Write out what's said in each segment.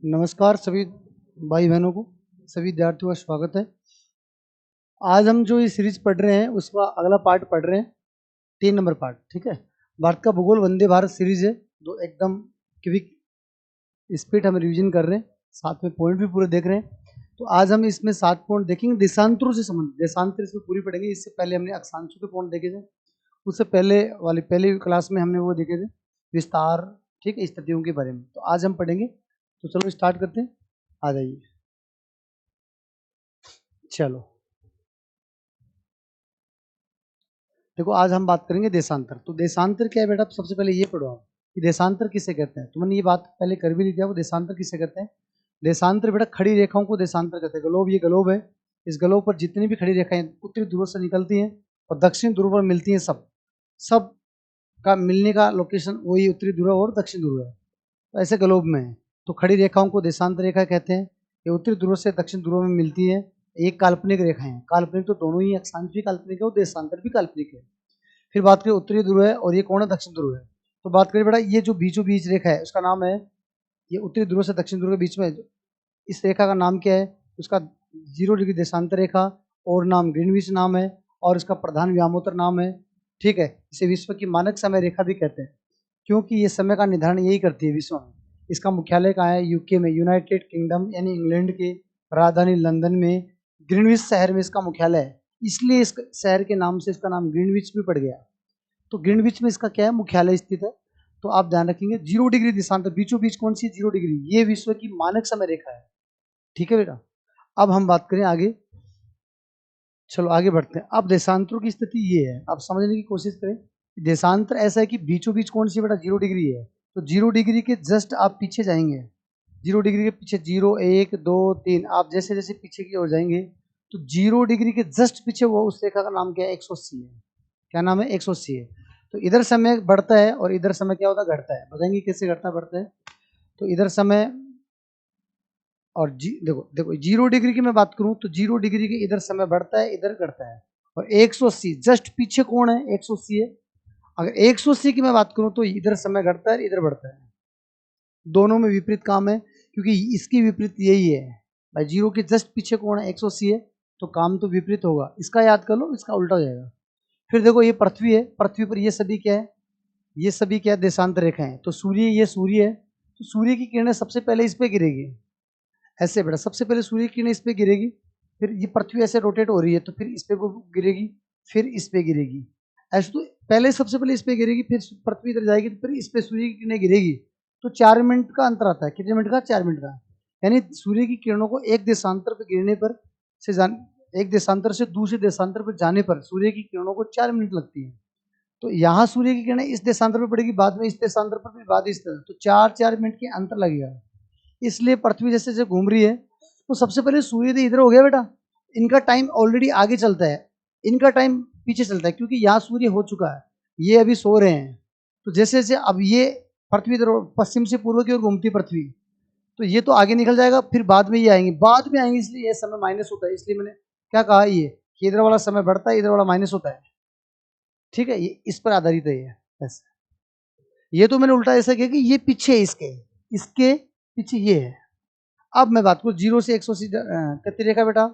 नमस्कार सभी भाई बहनों को, सभी विद्यार्थियों का स्वागत है। आज हम जो ये सीरीज पढ़ रहे हैं उसका अगला पार्ट पढ़ रहे हैं, 3 नंबर पार्ट। ठीक है, भारत का भूगोल वंदे भारत सीरीज है, जो एकदम क्विक स्पीड हम रिवीजन कर रहे हैं, साथ में पॉइंट भी पूरे देख रहे हैं। तो आज हम इसमें 7 पॉइंट देखेंगे देशांतरों से संबंधित। देशांतर इसमें पूरी पढ़ेंगे। इससे पहले हमने अक्षांशों के पॉइंट देखे थे, उससे पहले क्लास में हमने वो देखे थे विस्तार, ठीक है, स्थितियों के बारे में। तो आज हम पढ़ेंगे, तो चलो स्टार्ट करते हैं, आ जाइए। चलो देखो, आज हम बात करेंगे देशांतर। तो देशांतर क्या है बेटा, तो सबसे पहले ये पढ़ो आप कि देशांतर किसे कहते हैं। तो मैंने ये बात पहले कर भी ली थी, वो देशांतर किसे कहते हैं। देशांतर बेटा खड़ी रेखाओं को देशांतर कहते हैं। ग्लोब, ये ग्लोब है, इस ग्लोब पर जितनी भी खड़ी रेखाएं उत्तरी ध्रुव से निकलती हैं और दक्षिण ध्रुव पर मिलती हैं, सब सब का मिलने का लोकेशन वही उत्तरी ध्रुव और दक्षिण ध्रुव है। तो ऐसे ग्लोब में है, तो खड़ी रेखाओं को देशांतर रेखा कहते हैं। ये उत्तरी ध्रुव से दक्षिण ध्रुव में मिलती है। एक काल्पनिक रेखा है, काल्पनिक तो दोनों ही, अक्षांश भी काल्पनिक है और देशांतर भी काल्पनिक है। फिर बात करें उत्तरी ध्रुव है और ये कौन है, दक्षिण ध्रुव है। तो बात करें बेटा, ये जो बीचों बीच रेखा है उसका नाम है, ये उत्तरी ध्रुव से दक्षिण ध्रुव के बीच में इस रेखा का नाम क्या है, उसका 0 डिग्री देशांतर रेखा और नाम ग्रीनविच नाम है, और इसका प्रधान व्यामोत्तर नाम है। ठीक है, इसे विश्व की मानक समय रेखा भी कहते हैं, क्योंकि ये समय का निर्धारण यही करती है विश्व में। इसका मुख्यालय कहाँ है, यूके में, यूनाइटेड किंगडम यानी इंग्लैंड के राजधानी लंदन में ग्रीनविच शहर में इसका मुख्यालय है। इसलिए इस शहर के नाम से इसका नाम ग्रीनविच भी पड़ गया। तो ग्रीनविच में इसका क्या है, मुख्यालय स्थित है। तो आप ध्यान रखेंगे 0 डिग्री देशांतर, बीचों बीच कौन सी 0 डिग्री, ये विश्व की मानक समय रेखा है। ठीक है बेटा, अब हम बात करें आगे। चलो आगे बढ़ते हैं। अब देशांतरों की स्थिति ये है, आप समझने की कोशिश करें। देशांतर ऐसा है कि बीचों बीच कौन सी बेटा, 0 डिग्री है। तो 0 डिग्री के जस्ट आप पीछे जाएंगे, 0 डिग्री के पीछे 0 1 2 3, आप जैसे जैसे पीछे की ओर जाएंगे तो 0 डिग्री के जस्ट पीछे वो उस रेखा का नाम क्या है, 180 है। क्या नाम है, 180 है। तो इधर समय बढ़ता है और इधर समय क्या होता है, घटता है। बताएंगे कैसे घटता बढ़ता है। तो इधर समय और देखो देखो 0 डिग्री की मैं बात करूं तो 0 डिग्री के इधर समय बढ़ता है, इधर घटता है। और 180 जस्ट पीछे कौन है, 180 है। अगर 180 की मैं बात करूं तो इधर समय घटता है, इधर बढ़ता है। दोनों में विपरीत काम है, क्योंकि इसकी विपरीत यही है भाई। 0 के जस्ट पीछे कौन है, 180 है, तो काम तो विपरीत होगा। इसका याद कर लो, इसका उल्टा हो जाएगा। फिर देखो, ये पृथ्वी है, पृथ्वी पर ये सभी क्या है, ये सभी क्या है, देशांतर रेखा है। तो सूर्य, ये सूर्य है, तो सूर्य की किरणें सबसे पहले इस पे गिरेगी। ऐसे बेटा, सबसे पहले सूर्य की किरणें इस पे गिरेगी, फिर ये पृथ्वी ऐसे रोटेट हो रही है तो फिर इस पे वो गिरेगी, फिर इस पे गिरेगी। ऐसे तो पहले सबसे पहले इस पे गिरेगी, फिर पृथ्वी इधर जाएगी, तो फिर इस पे सूर्य की किरणें गिरेगी। तो 4 मिनट का अंतर आता है। कितने मिनट का, 4 मिनट का। यानी सूर्य की किरणों को एक देशांतर पर गिरने पर से जान एक देशांतर से दूसरे देशांतर पर जाने पर सूर्य की किरणों को 4 मिनट लगती है। तो यहाँ सूर्य की किरणें इस देशांतर पर पड़ेगी, बाद में इस देशांतर पर, फिर बाद इस देशांतर, तो 4 मिनट के अंतर लगेगा। इसलिए पृथ्वी जैसे जैसे घूम रही है, तो सबसे पहले सूर्योदय इधर हो गया बेटा, इनका टाइम ऑलरेडी आगे चलता है, इनका टाइम पीछे चलता है, क्योंकि यहाँ सूर्य हो चुका है, ये अभी सो रहे हैं। तो जैसे जैसे अब ये पृथ्वी इधर पश्चिम से पूर्व की ओर घूमती पृथ्वी, तो ये तो आगे निकल जाएगा, फिर बाद में ये आएंगे, बाद में आएंगे, इसलिए ये समय माइनस होता है। इसलिए मैंने क्या कहा, ये कि इधर वाला समय बढ़ता है, इधर वाला माइनस होता है। ठीक है, ये इस पर आधारित है। ये ऐसा, ये तो मैंने उल्टा ऐसा किया कि ये पीछे है, इसके इसके पीछे ये है। अब मैं बात करूँ 0 से 180 कितनी रेखा बेटा,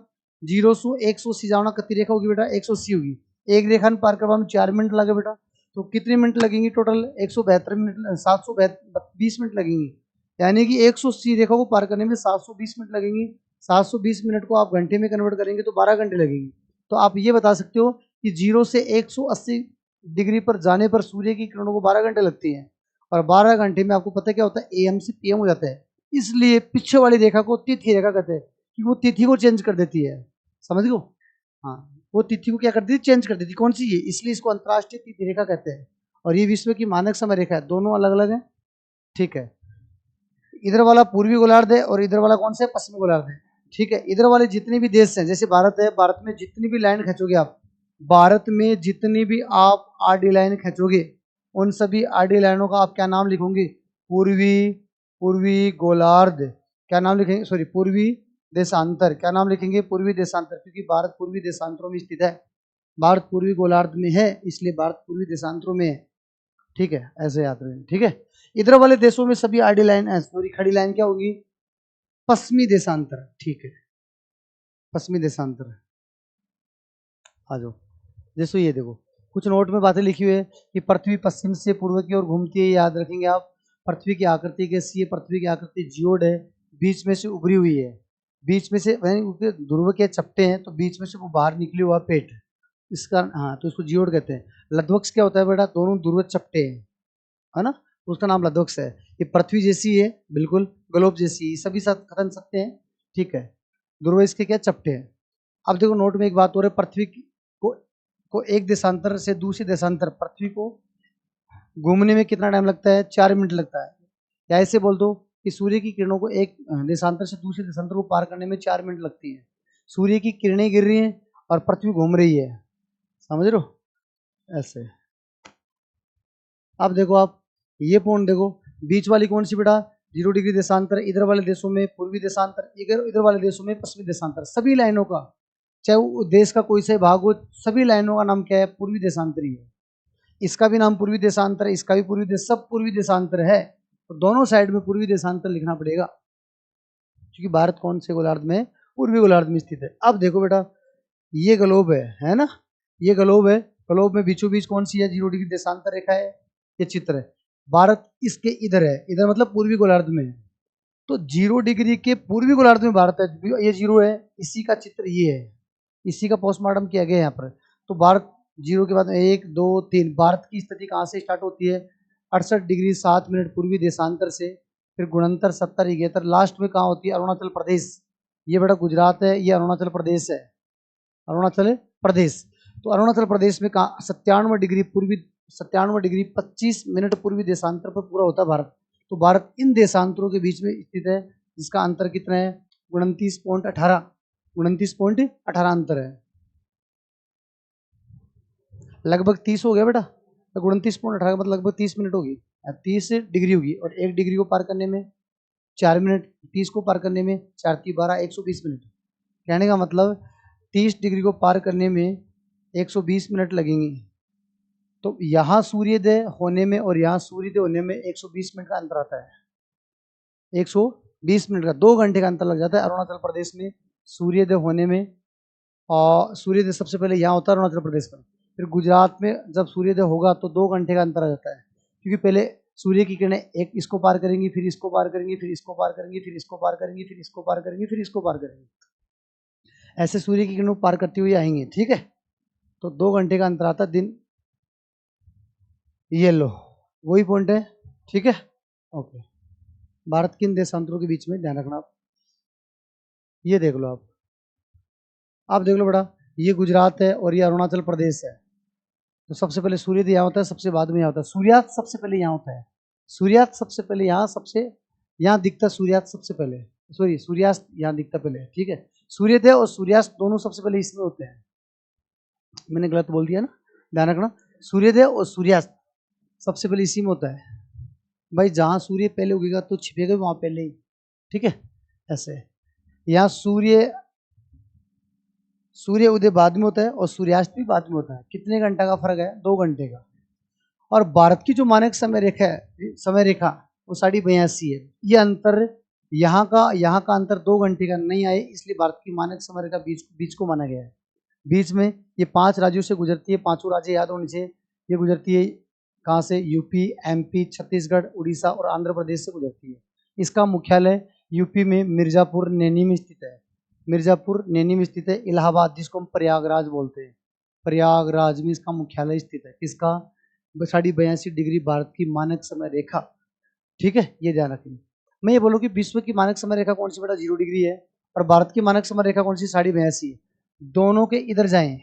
0 से 180 जाना कितनी रेखा होगी बेटा, 180 होगी। एक रेखा पार करवा में 4 मिनट लगे बेटा, तो कितने मिनट लगेंगे टोटल, 172 मिनट, 720 मिनट लगेंगी। यानी कि 180 रेखा को पार करने में 720 मिनट लगेंगी। 720 मिनट को आप घंटे में कन्वर्ट करेंगे तो 12 घंटे लगेंगे। तो आप ये बता सकते हो कि 0 से 180 डिग्री पर जाने पर सूर्य की किरणों को 12 घंटे लगती हैं, और 12 घंटे में आपको पता क्या होता है, AM से PM हो जाता है। इसलिए पीछे वाली रेखा को तिथि रेखा कहते हैं, कि वो तिथि को चेंज कर देती है। समझ गो, हाँ, वो तिथि को क्या करती है, चेंज कर देती है। कौन सी ये, इसलिए इसको अंतरराष्ट्रीय तिथि रेखा कहते हैं। और ये विश्व की मानक समय रेखा है, दोनों अलग अलग है। ठीक है, इधर वाला पूर्वी गोलार्ध है और इधर वाला कौन सा है, पश्चिमी गोलार्ध है। ठीक है, इधर वाले जितने भी देश हैं, जैसे भारत है, भारत में जितनी भी लाइन खींचोगे आप, भारत में जितनी भी आप आडी लाइन खींचोगे, उन सभी आडी लाइनों का आप क्या नाम लिखोगे, पूर्वी पूर्वी गोलार्ध। क्या नाम लिखेंगे, सॉरी, पूर्वी देशांतर। क्या नाम लिखेंगे, पूर्वी देशांतर, क्योंकि भारत पूर्वी देशांतरों में स्थित है। भारत पूर्वी गोलार्ध में है, इसलिए भारत पूर्वी देशांतरों में है। ठीक है, ऐसे याद रखें। ठीक है, इधर वाले देशों में सभी आडी लाइन, सॉरी, खड़ी लाइन क्या होगी, पश्चिमी देशांतर, ठीक है, पश्चिमी देशांतर। आ जाओ, जैसो ये देखो कुछ नोट में बातें लिखी हुई है कि पृथ्वी पश्चिम से पूर्व की ओर घूमती है, याद रखेंगे आप। पृथ्वी की आकृति कैसी है? पृथ्वी की आकृति जियोड है, बीच में से उभरी हुई है, बीच में से ध्रुव के चपटे हैं तो बीच में से वो बाहर निकली हुआ पेट, इसका हाँ तो इसको जियोड कहते हैं। लध्वक्ष क्या होता है बेटा? दोनों ध्रुव चपटे हैं, है ना, उसका नाम लध्वक्ष है। ये पृथ्वी जैसी है, बिल्कुल ग्लोब जैसी, सभी साथ खतन सकते हैं, ठीक है। ध्रुव इसके क्या चपटे हैं। अब देखो नोट में एक बात हो रही है, पृथ्वी को एक देशांतर से दूसरे देशांतर, पृथ्वी को घूमने में कितना टाइम लगता है? 4 मिनट लगता है। या ऐसे बोल दो कि सूर्य की किरणों को एक देशांतर से दूसरे देशांतर को पार करने में 4 मिनट लगती है। सूर्य की किरणें गिर रही हैं और पृथ्वी घूम रही है, समझ रहे हो? ऐसे। अब देखो आप ये पॉइंट देखो, बीच वाली कौन सी बेटा? 0 डिग्री देशांतर, इधर वाले देशों में पूर्वी देशांतर, इधर वाले देशों में पश्चिमी देशांतर। सभी लाइनों का, चाहे वो देश का कोई से भाग हो, सभी लाइनों का नाम क्या है? पूर्वी देशांतर ही है। इसका भी नाम पूर्वी देशांतर है, इसका भी पूर्वी देश, सब पूर्वी देशांतर है। तो दोनों साइड में पूर्वी देशांतर लिखना पड़ेगा, क्योंकि भारत कौन से गोलार्ध में? पूर्वी गोलार्ध में स्थित है। अब देखो बेटा ये ग्लोब है ना, ये ग्लोब है, ग्लोब में बीचों बीच कौन सी है? 0 डिग्री देशांतर रेखा है, ये चित्र है। भारत इसके इधर है, इधर मतलब पूर्वी गोलार्ध में है, तो 0 डिग्री के पूर्वी गोलार्ध में भारत है, ये 0 है, इसी का चित्र ये है, इसी का पोस्टमार्टम किया गया यहाँ पर। तो भारत 0 के बाद 1 2 3, भारत की स्थिति कहाँ से स्टार्ट होती है? 68 डिग्री 7 मिनट पूर्वी देशांतर से, फिर गुणंतर 70 71, लास्ट में कहाँ होती है? अरुणाचल प्रदेश। ये बेटा गुजरात है, ये अरुणाचल प्रदेश है, अरुणाचल प्रदेश। तो अरुणाचल प्रदेश में कहाँ? 97 डिग्री पूर्वी, 97 डिग्री 25 मिनट पूर्वी देशांतर पर पूरा होता है भारत। तो भारत इन देशांतरों के बीच में स्थित है, जिसका अंतर कितना है? 29.18, 29.18 अंतर है, लगभग 30 हो गया बेटा। तो 29.18 मतलब लगभग 30 मिनट होगी, 30 डिग्री होगी, और 1 डिग्री को पार करने में 4 मिनट, 30 को पार करने में 4 3 12, 120 मिनट। कहने का मतलब 30 डिग्री को पार करने में 120 मिनट लगेंगे। तो यहाँ सूर्योदय होने में और यहाँ सूर्योदय होने में 120 मिनट का अंतर आता है, 120 मिनट का, 2 घंटे का अंतर लग जाता है अरुणाचल प्रदेश में सूर्योदय होने में। और सूर्योदय सबसे पहले यहाँ होता है अरुणाचल प्रदेश में, फिर गुजरात में जब सूर्योदय होगा तो 2 घंटे का अंतर आ जाता है, क्योंकि पहले सूर्य की किरणें एक इसको पार करेंगी, फिर इसको पार करेंगी, फिर इसको पार करेंगी, फिर इसको पार करेंगी, फिर इसको पार करेंगी, फिर इसको पार करेंगी, ऐसे सूर्य की किरणों पार करती हुई आएंगे, ठीक है। तो 2 घंटे का अंतर आता है दिन, ये लो वही पॉइंट है, ठीक है, ओके। भारत किन देशांतरों के बीच में, ध्यान रखना आप, ये देख लो आप देख लो बेटा, ये गुजरात है और ये अरुणाचल प्रदेश है। तो सबसे पहले सूर्योदय यहाँ होता है, सबसे बाद में यहाँ होता है सूर्यास्त, सबसे पहले यहाँ होता है सूर्यास्त, सबसे पहले यहाँ, सबसे यहाँ दिखता है सूर्यास्त सबसे पहले, सॉरी सूर्यास्त यहाँ दिखता पहले, ठीक है। सूर्योदय और सूर्यास्त दोनों सबसे पहले इसमें होते हैं, मैंने गलत बोल दिया ना, ध्यान रखना, सूर्योदय और सूर्यास्त सबसे पहले इसी में होता है भाई, जहाँ सूर्य पहले उगेगा तो छिपेगा वहां पहले ही, ठीक है। ऐसे यहाँ सूर्य उदय बाद में होता है और सूर्यास्त भी बाद में होता है, कितने घंटा का फर्क है? 2 घंटे का। और भारत की जो मानक समय रेखा है, समय रेखा वो 82.5 है, ये अंतर यहाँ का अंतर 2 घंटे का नहीं आए, इसलिए भारत की मानक समय रेखा बीच को माना गया है। बीच में ये 5 राज्यों से गुजरती है, 5 राज्य याद होने से, ये गुजरती है कहाँ से? यूपी, एमपी, छत्तीसगढ़, उड़ीसा और आंध्र प्रदेश से गुजरती है। इसका मुख्यालय यूपी में मिर्जापुर नैनी में स्थित है, मिर्जापुर नैनी में स्थित है। इलाहाबाद, जिसको हम प्रयागराज बोलते हैं, प्रयागराज में इसका मुख्यालय स्थित है। इसका 82 डिग्री भारत की मानक समय रेखा, ठीक है, ये ध्यान रखेंगे। मैं ये बोलूँ कि विश्व की मानक समय रेखा कौन सी बेटा? 0 डिग्री है, और भारत की मानक समय रेखा कौन सी? 82.5 है। दोनों के इधर जाएं,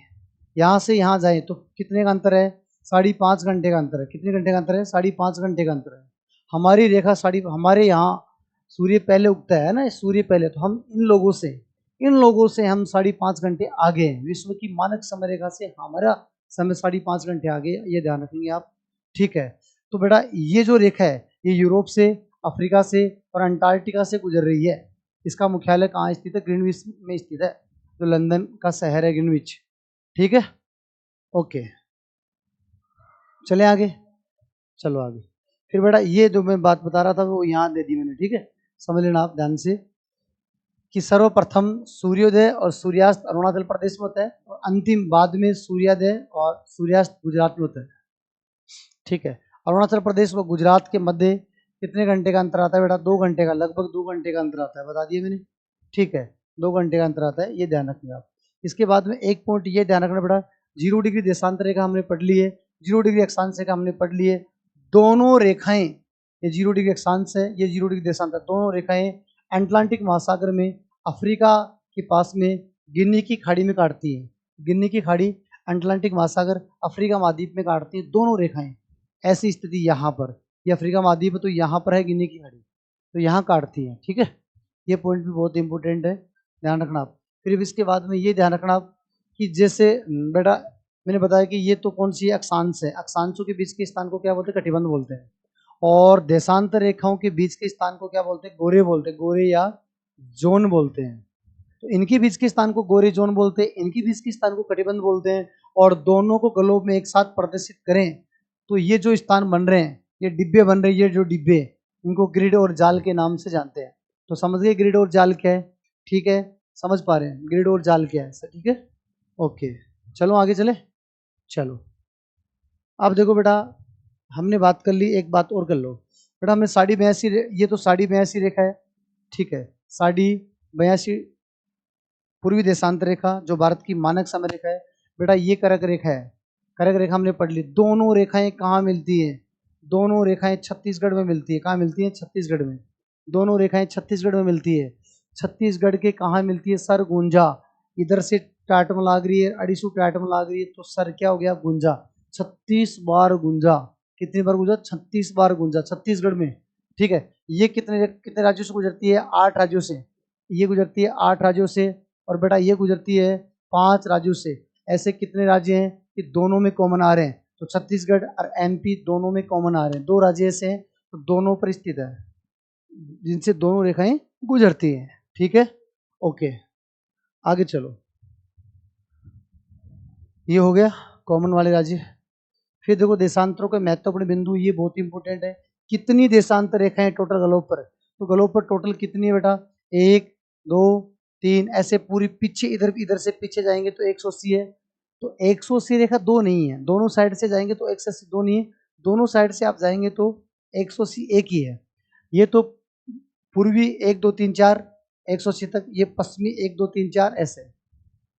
यहाँ से यहाँ जाएं तो कितने का अंतर है? 5.5 घंटे का अंतर है। कितने घंटे का अंतर है? 5.5 घंटे का अंतर है। हमारी रेखा हमारे यहाँ सूर्य पहले उगता है ना, सूर्य पहले, तो हम इन लोगों से हम 5.5 घंटे आगे हैं, विश्व की मानक समय रेखा से हमारा समय 5.5 घंटे आगे, ये ध्यान रखेंगे आप, ठीक है। तो बेटा ये जो रेखा है ये यूरोप से, अफ्रीका से और अंटार्कटिका से गुजर रही है। इसका मुख्यालय कहाँ स्थित है? ग्रीनविच में स्थित है, जो लंदन का शहर है ग्रीनविच, ठीक है, ओके। चले आगे, चलो आगे। फिर बेटा ये जो मैं बात बता रहा था वो यहाँ दे दी मैंने, ठीक है, समझ लेना आप ध्यान से। कि सर्वप्रथम सूर्योदय और सूर्यास्त अरुणाचल प्रदेश में होता है और अंतिम बाद में सूर्योदय और सूर्यास्त गुजरात में होता है। ठीक है, अरुणाचल प्रदेश व गुजरात के मध्य कितने घंटे का अंतर आता है बेटा? 2 घंटे का, लगभग 2 घंटे का अंतर आता है, बता दिया मैंने। ठीक है, 2 घंटे का अंतर आता है, ये ध्यान रखिए आप। इसके बाद में एक पॉइंट ये ध्यान रखना बेटा, 0 डिग्री देशांतर रेखा हमने पढ़ ली है, 0 डिग्री अक्षांश रेखा हमने पढ़ ली है। दोनों रेखाएं, ये 0 डिग्री अक्षांश है, ये 0 डिग्री देशांतर, दोनों रेखाएं अटलांटिक महासागर में अफ्रीका के पास में गिनी की खाड़ी में काटती है। गिनी की खाड़ी अटलांटिक महासागर अफ्रीका महाद्वीप में काटती है दोनों रेखाएं। ऐसी स्थिति यहाँ पर, ये अफ्रीका महाद्वीप है तो यहाँ पर है गिनी की खाड़ी, तो यहाँ काटती है। ठीक है, ये पॉइंट भी बहुत इंपॉर्टेंट है, ध्यान रखना आप। फिर इसके बाद में ये ध्यान रखना आप कि जैसे बेटा मैंने बताया कि ये तो कौन सी अक्षांश है, अक्षांशों के बीच के स्थान को क्या बोलते हैं? कटिबंध बोलते हैं। और देशांतर रेखाओं के बीच के स्थान को क्या बोलते हैं? गोरे बोलते हैं, गोरे या जोन बोलते हैं। तो इनके बीच के स्थान को गोरे जोन बोलते हैं, इनके बीच के स्थान को कटिबंध बोलते हैं। और दोनों को ग्लोब में एक साथ प्रदर्शित करें तो ये जो स्थान बन रहे हैं, ये डिब्बे बन रहे हैं, ये जो डिब्बे, इनको ग्रिड और जाल के नाम से जानते हैं। तो समझ गए ग्रिड और जाल क्या है? ठीक है, समझ पा रहे हैं ग्रिड और जाल क्या है? ठीक है, ओके, चलो आगे चले। चलो अब देखो बेटा, हमने बात कर ली, एक बात और कर लो बेटा। हमने 82 ये तो 82 रेखा है। ठीक है, 82 पूर्वी देशांतर रेखा जो भारत की मानक समय रेखा है बेटा, ये करक रेखा है। करक रेखा हमने पढ़ ली। दोनों रेखाएं कहाँ मिलती है? दोनों रेखाएं छत्तीसगढ़ में मिलती है। कहाँ मिलती है? छत्तीसगढ़ में। दोनों रेखाएं छत्तीसगढ़ में मिलती है। छत्तीसगढ़ के कहाँ मिलती है? सर गुंजा। इधर से टाटम लाग रही है, अड़ीसू टाटम लाग रही है, तो सर क्या हो गया? गुंजा। 36 बार गुंजा। कितनी बार गुंजा? 36 बार गुंजा छत्तीसगढ़ में। ठीक है, ये कितने कितने राज्यों से गुजरती है? 8 राज्यों से। ये गुजरती है 8 राज्यों से। और बेटा ये गुजरती है 5 राज्यों से। ऐसे कितने राज्य हैं कि दोनों में कॉमन आ रहे हैं? तो छत्तीसगढ़ और एमपी दोनों में कॉमन आ रहे हैं। 2 राज्य ऐसे हैं तो दोनों पर स्थित है जिनसे दोनों रेखाएं गुजरती हैं। ठीक है, ओके, आगे चलो। ये हो गया कॉमन वाले राज्य। फिर देखो देशांतरों के महत्वपूर्ण बिंदु, ये बहुत इंपॉर्टेंट है। कितनी देशांतर रेखाएं टोटल ग्लोब पर? तो ग्लोब पर टोटल कितनी है बेटा? 1 2 3, ऐसे पूरी पीछे, इधर इधर से पीछे जाएंगे तो 180 है। तो 180 रेखा 2 नहीं है, दोनों साइड से जाएंगे तो 180 2 नहीं है, दोनों साइड से आप जाएंगे तो 180 एक ही है। ये तो पूर्वी 1 2 3 4 180 तक, ये पश्चिमी 1 2 3 4 ऐसे,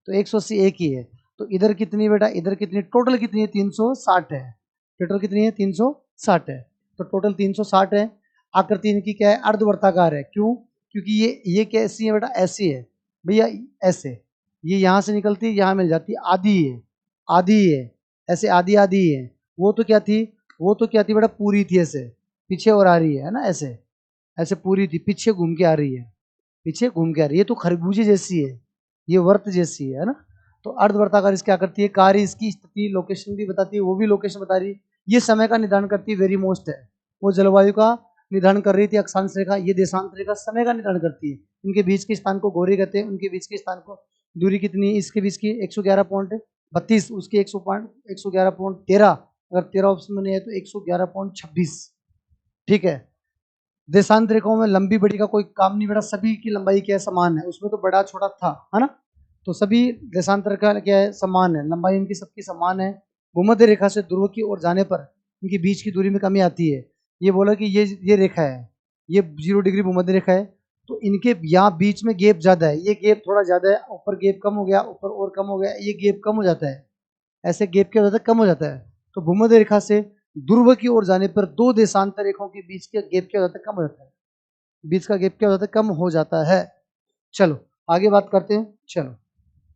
तो 180 एक ही है। तो इधर कितनी बेटा? इधर कितनी? टोटल कितनी है? 360 है। टोटल कितनी है? 360 है। तो टोटल 360 है। आकृति इनकी क्या है? अर्धवर्ताकार है। क्यों? क्योंकि ये कैसी है बेटा? ऐसी है भैया, ऐसे। ये यहाँ से निकलती है, यहाँ मिल जाती है, आधी है, आधी है, ऐसे आधी आधी है। वो तो क्या थी? वो तो क्या थी बेटा? पूरी थी, ऐसे पीछे और आ रही है ना, ऐसे ऐसे पूरी थी, पीछे घूम के आ रही है, पीछे घूम के आ रही है। ये तो खरबूजे जैसी है, ये वर्त जैसी है ना। तो अर्धवर्ताकार इसकी आकृति है। कार्य इसकी स्थिति लोकेशन भी बताती है, वो भी लोकेशन बता रही है। ये समय का निर्धारण करती है, वेरी मोस्ट है। वो जलवायु का निर्धारण कर रही थी अक्षांश रेखा, ये देशांत रेखा समय का निर्धारण करती है। इनके बीच के स्थान को गोरे कहते हैं, उनके बीच के स्थान को दूरी कितनी है? इसके बीच की 111.32, उसके 111.13, अगर 13 ऑप्शन में नहीं है तो 111.26। ठीक है, देशांत रेखाओं में लंबी बड़ी का कोई काम नहीं बेटा, सभी की लंबाई क्या है? समान है। उसमें तो बड़ा छोटा था, है ना, तो सभी देशांतर रेखा क्या है? समान है, लंबाई इनकी सबकी समान है। भूमध्य रेखा से ध्रुव की ओर जाने पर इनकी बीच की दूरी में कमी आती है। ये बोला कि ये रेखा है, ये 0 डिग्री भूमध्य रेखा है, तो इनके यहाँ बीच में गैप ज्यादा है, ये गैप थोड़ा ज्यादा है, ऊपर गैप कम हो गया, ऊपर और कम हो गया, ये गैप कम हो जाता है, ऐसे गैप क्या हो जाता है? कम हो जाता है। तो भूमध्य रेखा से ध्रुव की ओर जाने पर 2 देशांतर रेखाओं के बीच का गैप क्या हो जाता है? कम हो जाता है। बीच का गैप क्या हो जाता है? कम हो जाता है। चलो आगे बात करते हैं, चलो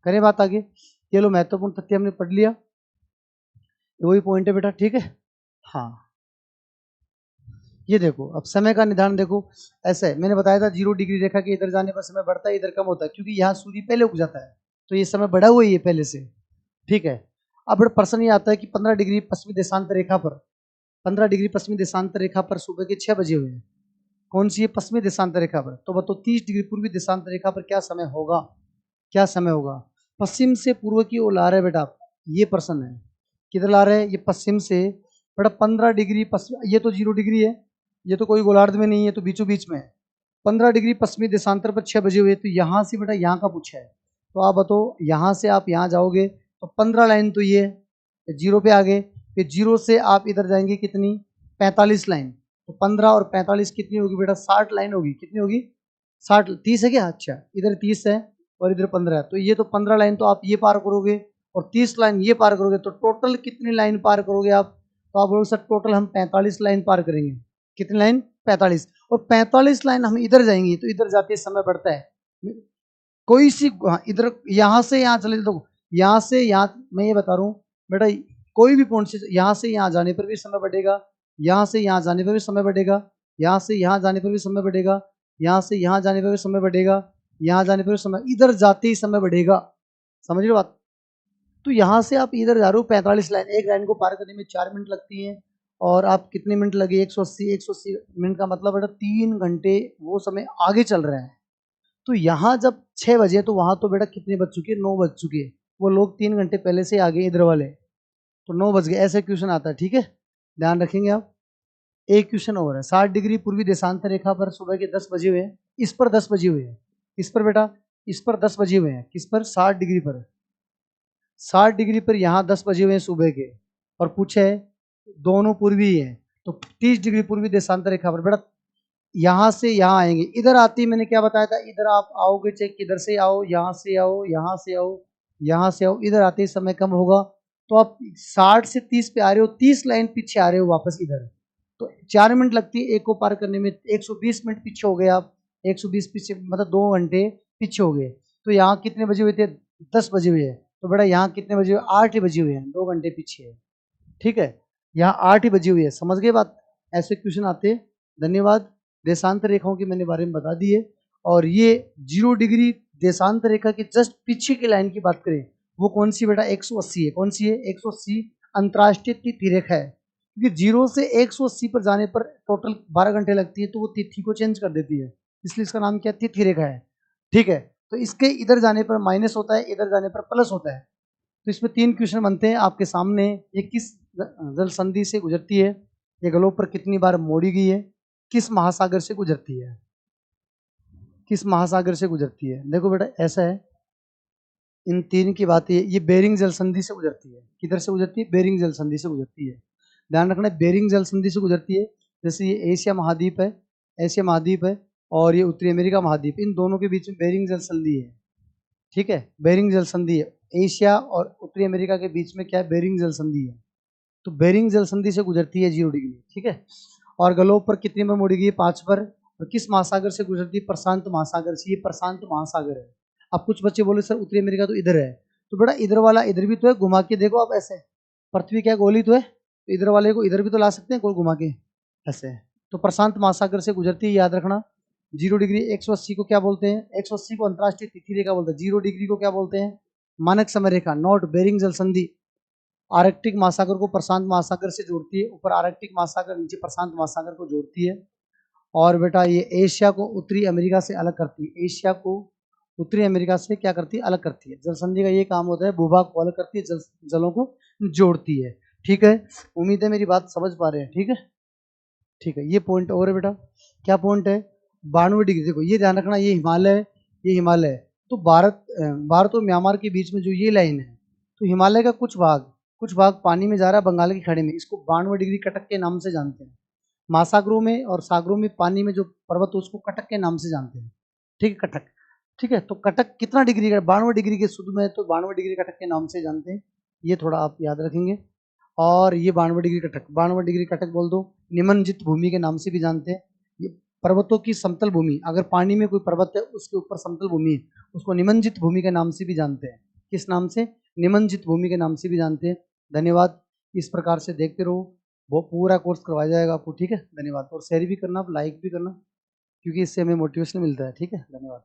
करें बात आगे। ये लो महत्वपूर्ण तथ्य हमने पढ़ लिया, वही पॉइंट है बेटा। ठीक है, हाँ, ये देखो अब समय का निर्धारण देखो, ऐसा है, मैंने बताया था 0 डिग्री रेखा के इधर जाने पर समय बढ़ता है, इधर कम होता है, क्योंकि यहाँ सूर्य पहले उग जाता है, तो ये समय बढ़ा हुआ ही है पहले से। ठीक है, अब प्रश्न ये आता है कि 15 डिग्री पश्चिमी देशांतर रेखा पर, 15 डिग्री पश्चिमी देशांतर रेखा पर सुबह के 6 बजे हुए हैं। कौन सी है? पश्चिमी देशांतर रेखा पर। तो बताओ 30 डिग्री पूर्वी देशांतर रेखा पर क्या समय होगा? क्या समय होगा? पश्चिम से पूर्व की ओर ला रहे बेटा, ये प्रश्न है, किधर ला रहे हैं? ये पश्चिम से बेटा 15 डिग्री पश्चिम, ये तो 0 डिग्री है, ये तो कोई गोलार्ध में नहीं है, तो बीचों बीच में है। 15 डिग्री पश्चिमी देशांतर पर 6 बजे हुए, तो यहाँ से बेटा यहाँ का पूछा है, तो आप बताओ यहाँ से आप यहाँ जाओगे तो 15 लाइन तो ये जीरो पे आ गए, फिर जीरो से आप इधर जाएंगे कितनी 45 लाइन, तो 15 और 45 कितनी होगी बेटा 60 लाइन होगी, कितनी होगी 60, 30 है क्या, अच्छा इधर 30 है और इधर 15 है, तो ये तो 15 लाइन तो आप ये पार करोगे और 30 लाइन ये पार करोगे, तो टोटल कितनी लाइन पार करोगे आप, तो आप बोलोगे सर टोटल हम 45 लाइन पार करेंगे, कितनी लाइन 45, और 45 लाइन हम इधर जाएंगे तो इधर जाते समय बढ़ता है कोई सी, इधर यहाँ से यहाँ चले, तो यहाँ से यहाँ मैं ये बता रहा हूँ बेटा कोई भी पॉइंट से यहाँ से यहाँ जाने पर भी समय बढ़ेगा, यहाँ से यहाँ जाने पर भी समय बढ़ेगा, यहाँ से यहाँ जाने पर भी समय बढ़ेगा, यहाँ से यहाँ जाने पर भी समय बढ़ेगा, यहाँ जाने पर भी समय, इधर जाते ही समय बढ़ेगा, समझ रहे बात। तो यहाँ से आप इधर जा रहे हो 45 लाइन, एक लाइन को पार करने में 4 मिनट लगती है और आप कितने मिनट लगे 180 मिनट का मतलब बेटा 3 घंटे वो समय आगे चल रहा है। तो यहाँ जब 6 बजे तो वहाँ तो बेटा कितने बज चुके हैं 9 बज चुके हैं, वो लोग 3 घंटे पहले से आगे इधर वाले, तो 9 बज गए, ऐसे क्वेश्चन आता है, ठीक है ध्यान रखेंगे आप। एक क्वेश्चन और है, 60 डिग्री पूर्वी देशांतर रेखा पर सुबह के 10 बजे हुए हैं, इस पर 10 बजे हुए हैं, इस पर बेटा इस पर 10 बजे हुए हैं, किस पर 60 डिग्री पर, 60 डिग्री पर यहाँ 10 बजे हुए हैं सुबह के, और पूछे है दोनों पूर्वी है, तो 30 डिग्री पूर्वी देशांतर रेखा पर बेटा यहाँ से यहाँ आएंगे, इधर आती मैंने क्या बताया था, इधर आप आओगे चाहे किधर से आओ, यहाँ से आओ, यहाँ से आओ, यहाँ से आओ, इधर आते ही समय कम होगा, तो आप 60 से 30 पे आ रहे हो, 30 लाइन पीछे आ रहे हो वापस इधर, तो 4 मिनट लगती है एक को पार करने में, 120 मिनट पीछे हो गए आप, 120 पीछे मतलब 2 घंटे पीछे हो गए। तो यहाँ कितने बजे हुए थे 10 बजे हुए हैं, तो बेटा यहाँ कितने बजे हुए 8 ही बजे हुए हैं, 2 घंटे पीछे है, ठीक है यहाँ 8 ही बजी हुई है, समझ गए बात, ऐसे क्वेश्चन आते हैं। धन्यवाद। देशांतर रेखाओं के मैंने बारे में बता दी है, और ये 0 डिग्री देशांतर रेखा के जस्ट पीछे की लाइन की बात करें, वो कौन सी बेटा 180 है, कौन सी है 180 अंतर्राष्ट्रीय तिथि रेखा है, क्योंकि 0 से 180 पर जाने पर टोटल 12 घंटे लगती है, तो वो तिथि को चेंज कर देती है, इसलिए इसका नाम क्या तिथि रेखा है, ठीक है। तो इसके इधर जाने पर माइनस होता है, इधर जाने पर प्लस होता है, तो इसमें 3 क्वेश्चन बनते हैं आपके सामने, ये किस जल संधि से गुजरती है, ये ग्लोब पर कितनी बार मोड़ी गई है, किस महासागर से गुजरती है, किस महासागर से गुजरती है। देखो बेटा ऐसा है, इन 3 की बात ये बेरिंग जल संधि से गुजरती है, किधर से गुजरती है, बेरिंग जल संधि से गुजरती है, ध्यान रखना बेरिंग जल संधि से गुजरती है। जैसे ये एशिया महाद्वीप है, एशिया महाद्वीप है, और ये उत्तरी अमेरिका महाद्वीप, इन दोनों के बीच में बेरिंग जल संधि है, ठीक है बेरिंग जल संधि है, एशिया और उत्तरी अमेरिका के बीच में क्या है बेरिंग जल संधि है, तो बेरिंग जल संधि से गुजरती है 0 डिग्री, ठीक है। और ग्लोब पर कितनी में मुड़ी गई 5 पर, और किस महासागर से गुजरती है, प्रशांत महासागर से, ये प्रशांत महासागर है। अब कुछ बच्चे बोले सर उत्तरी अमेरिका तो इधर है, तो बेटा इधर वाला इधर भी तो है, घुमा के देखो आप ऐसे, पृथ्वी क्या गोली तो है, तो इधर वाले को इधर भी तो ला सकते हैं गोल घुमा के ऐसे, तो प्रशांत महासागर से गुजरती है, याद रखना। 0 डिग्री 180 को क्या बोलते हैं, 180 को अंतर्राष्ट्रीय तिथि रेखा बोलते हैं, 0 डिग्री को क्या बोलते हैं मानक समय रेखा, नॉट बेरिंग जल संधि। आर्कटिक महासागर को प्रशांत महासागर से जोड़ती है, ऊपर आर्कटिक महासागर नीचे प्रशांत महासागर को जोड़ती है। और बेटा ये एशिया को उत्तरी अमेरिका से अलग करती है, एशिया को उत्तरी अमेरिका से क्या करती है, अलग करती है। जल संधि का ये काम होता है, भूभाग को अलग करती है, जलों को जोड़ती है, ठीक है। उम्मीद है मेरी बात समझ पा रहे हैं, ठीक है ठीक है। ये पॉइंट और है बेटा, क्या पॉइंट है 92 डिग्री, देखो ये ध्यान रखना, ये हिमालय है, ये हिमालय है, तो भारत और म्यांमार के बीच में जो ये लाइन है, तो हिमालय का कुछ भाग पानी में जा रहा है बंगाल की खाड़ी में, इसको 92 डिग्री कटक के नाम से जानते हैं। महासागरों में और सागरों में पानी में जो पर्वत है उसको कटक के नाम से जानते हैं, ठीक है कटक, ठीक है। तो कटक कितना डिग्री का, 92 डिग्री के शुद्ध में, तो 92 डिग्री कटक के नाम से जानते हैं, ये थोड़ा आप याद रखेंगे। और ये 92 डिग्री कटक, 92 डिग्री कटक बोल दो, निमज्जित भूमि के नाम से भी जानते हैं। ये पर्वतों की समतल भूमि, अगर पानी में कोई पर्वत है उसके ऊपर समतल भूमि है, उसको निमज्जित भूमि के नाम से भी जानते हैं। किस नाम से, निमज्जित भूमि के नाम से भी जानते हैं। धन्यवाद। इस प्रकार से देखते रहो, वो पूरा कोर्स करवाया जाएगा आपको, ठीक है। धन्यवाद। और शेयर भी करना, लाइक भी करना, क्योंकि इससे हमें मोटिवेशन मिलता है, ठीक है। धन्यवाद।